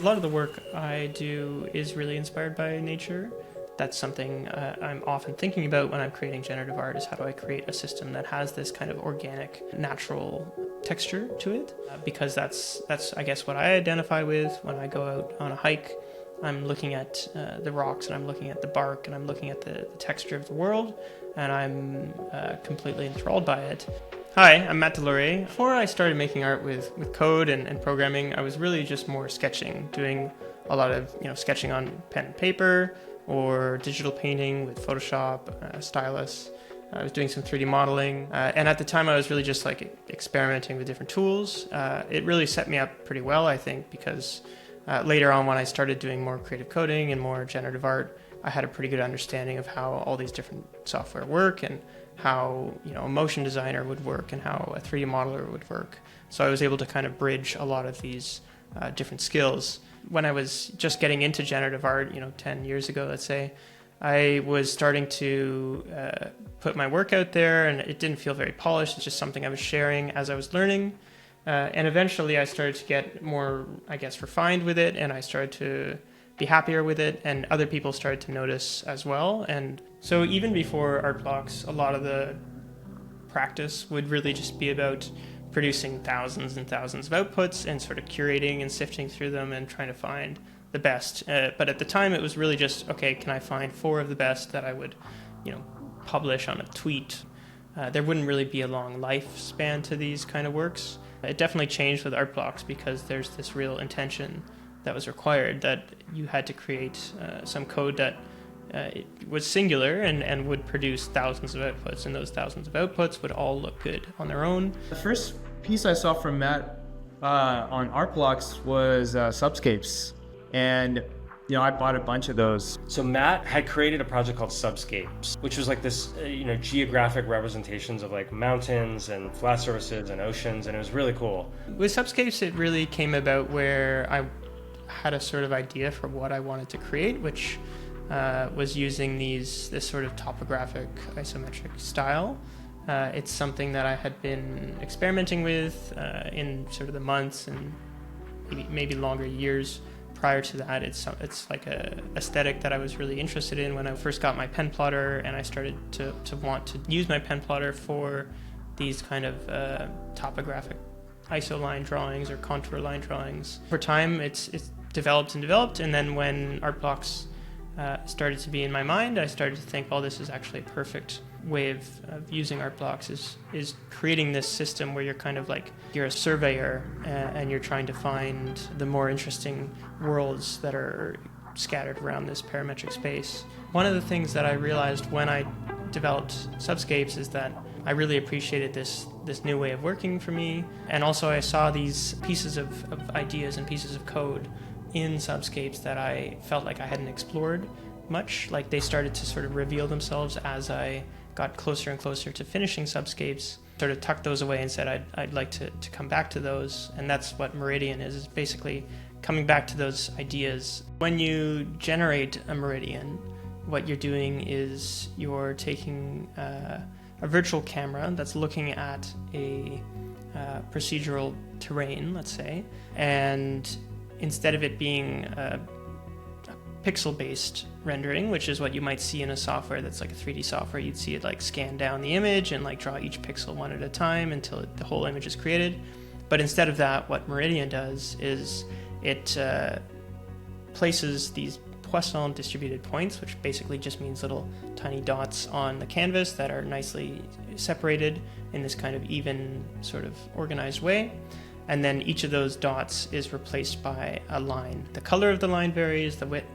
A lot of the work I do is really inspired by nature. That's something I'm often thinking about when I'm creating generative art, is how do I create a system that has this kind of organic, natural texture to it? Because that's I guess what I identify with when I go out on a hike. I'm looking at the rocks, and I'm looking at the bark, and I'm looking at the texture of the world, and I'm completely enthralled by it. Hi, I'm Matt DesLauriers. Before I started making art with code and programming, I was really just more sketching, doing a lot of sketching on pen and paper, or digital painting with Photoshop, stylus. I was doing some 3D modeling, and at the time I was really just like experimenting with different tools. It really set me up pretty well, I think, because later on when I started doing more creative coding and more generative art, I had a pretty good understanding of how all these different software work, and how a motion designer would work, and how a 3D modeler would work. So I was able to kind of bridge a lot of these different skills. When I was just getting into generative art, 10 years ago, let's say, I was starting to put my work out there, and it didn't feel very polished. It's just something I was sharing as I was learning. And eventually I started to get more, I guess, refined with it, and I started to be happier with it, and other people started to notice as well. And so even before art blocks, a lot of the practice would really just be about producing thousands and thousands of outputs and sort of curating and sifting through them and trying to find the best. But at the time it was really just, okay, can I find 4 of the best that I would, publish on a tweet? There wouldn't really be a long lifespan to these kind of works. It definitely changed with art blocks, because there's this real intention that was required, that you had to create some code that it was singular and would produce thousands of outputs, and those thousands of outputs would all look good on their own. The first piece I saw from Matt on art blocks was Subscapes, and I bought a bunch of those. So Matt had created a project called Subscapes, which was like this geographic representations of like mountains and flat surfaces and oceans, and it was really cool. With Subscapes, it really came about where I had a sort of idea for what I wanted to create, which was using this sort of topographic isometric style. It's something that I had been experimenting with in sort of the months and maybe longer years prior to that. It's like a aesthetic that I was really interested in when I first got my pen plotter, and I started to want to use my pen plotter for these kind of topographic iso line drawings or contour line drawings. Over time, it's developed, and then when art blocks started to be in my mind, I started to think, well, this is actually a perfect way of using art blocks, is creating this system where you're kind of like, you're a surveyor, and you're trying to find the more interesting worlds that are scattered around this parametric space. One of the things that I realized when I developed Subscapes is that I really appreciated this new way of working for me, and also I saw these pieces of ideas and pieces of code in Subscapes that I felt like I hadn't explored much. Like, they started to sort of reveal themselves as I got closer and closer to finishing Subscapes. Sort of tucked those away and said I'd like to come back to those, and that's what Meridian is basically coming back to those ideas. When you generate a meridian, what you're doing is you're taking a virtual camera that's looking at a procedural terrain, let's say, and instead of it being a pixel-based rendering, which is what you might see in a software that's like a 3D software, you'd see it like scan down the image and like draw each pixel one at a time until the whole image is created. But instead of that, what Meridian does is it places these Poisson distributed points, which basically just means little tiny dots on the canvas that are nicely separated in this kind of even sort of organized way. And then each of those dots is replaced by a line. The color of the line varies, the width,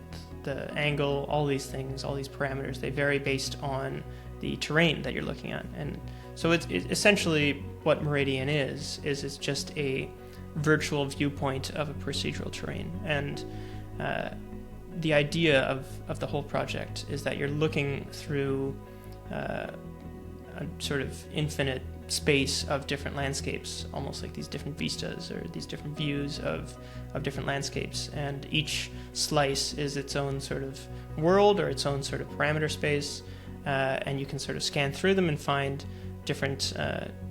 the angle, all these things, all these parameters, they vary based on the terrain that you're looking at. And so it's essentially what Meridian is it's just a virtual viewpoint of a procedural terrain. And the idea of the whole project is that you're looking through a sort of infinite space of different landscapes, almost like these different vistas or these different views of different landscapes, and each slice is its own sort of world or its own sort of parameter space, and you can sort of scan through them and find different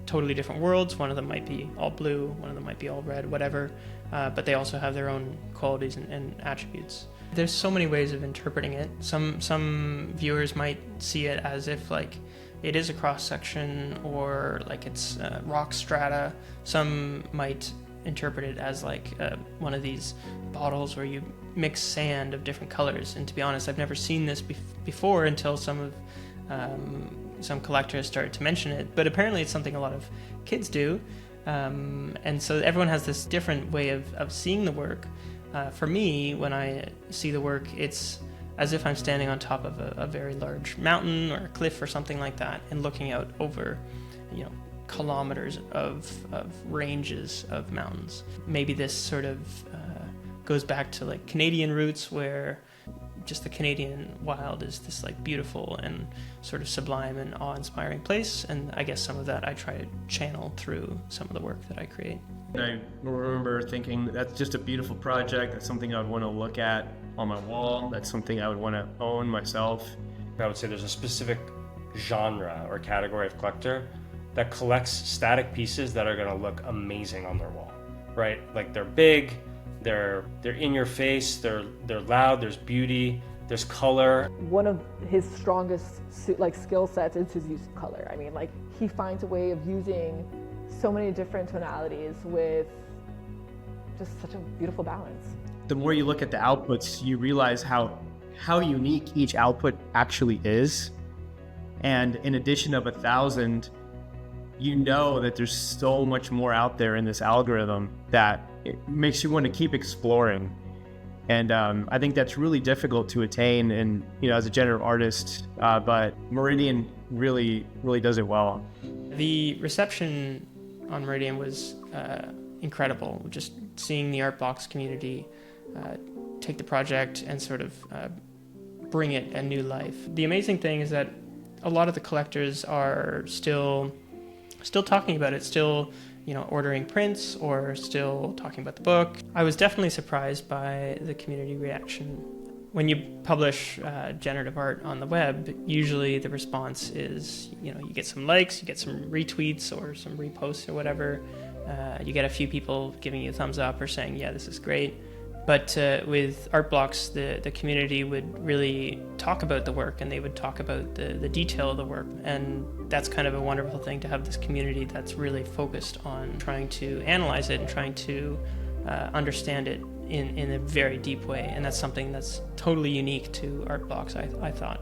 totally different worlds. One of them might be all blue, one of them might be all red, whatever, but they also have their own qualities and attributes. There's so many ways of interpreting it. Some viewers might see it as if like it is a cross section, or like it's rock strata. Some might interpret it as like one of these bottles where you mix sand of different colors. And to be honest, I've never seen this before until some collectors started to mention it. But apparently it's something a lot of kids do. And so everyone has this different way of seeing the work. For me, when I see the work, it's as if I'm standing on top of a very large mountain or a cliff or something like that, and looking out over, kilometers of ranges of mountains. Maybe this sort of goes back to like Canadian roots, where just the Canadian wild is this like beautiful and sort of sublime and awe-inspiring place. And I guess some of that I try to channel through some of the work that I create. I remember thinking that's just a beautiful project. That's something I would want to look at on my wall. That's something I would want to own myself. I would say there's a specific genre or category of collector that collects static pieces that are going to look amazing on their wall, right? Like they're big, they're in your face, they're loud, there's beauty, there's color. One of his strongest skill sets is his use of color. I mean, like he finds a way of using so many different tonalities with just such a beautiful balance. The more you look at the outputs, you realize how unique each output actually is. And in addition of 1,000, you know that there's so much more out there in this algorithm that it makes you want to keep exploring. And I think that's really difficult to attain and as a generative artist, but Meridian really does it well. The reception on Meridian was incredible. Just seeing the Artblocks community take the project and sort of bring it a new life. The amazing thing is that a lot of the collectors are still talking about it, still ordering prints or still talking about the book. I was definitely surprised by the community reaction. When you publish generative art on the web, usually the response is, you get some likes, you get some retweets or some reposts or whatever. You get a few people giving you a thumbs up or saying, yeah, this is great. But with Artblocks, the community would really talk about the work, and they would talk about the detail of the work. And that's kind of a wonderful thing, to have this community that's really focused on trying to analyze it and trying to understand it in a very deep way. And that's something that's totally unique to Artblocks, I thought.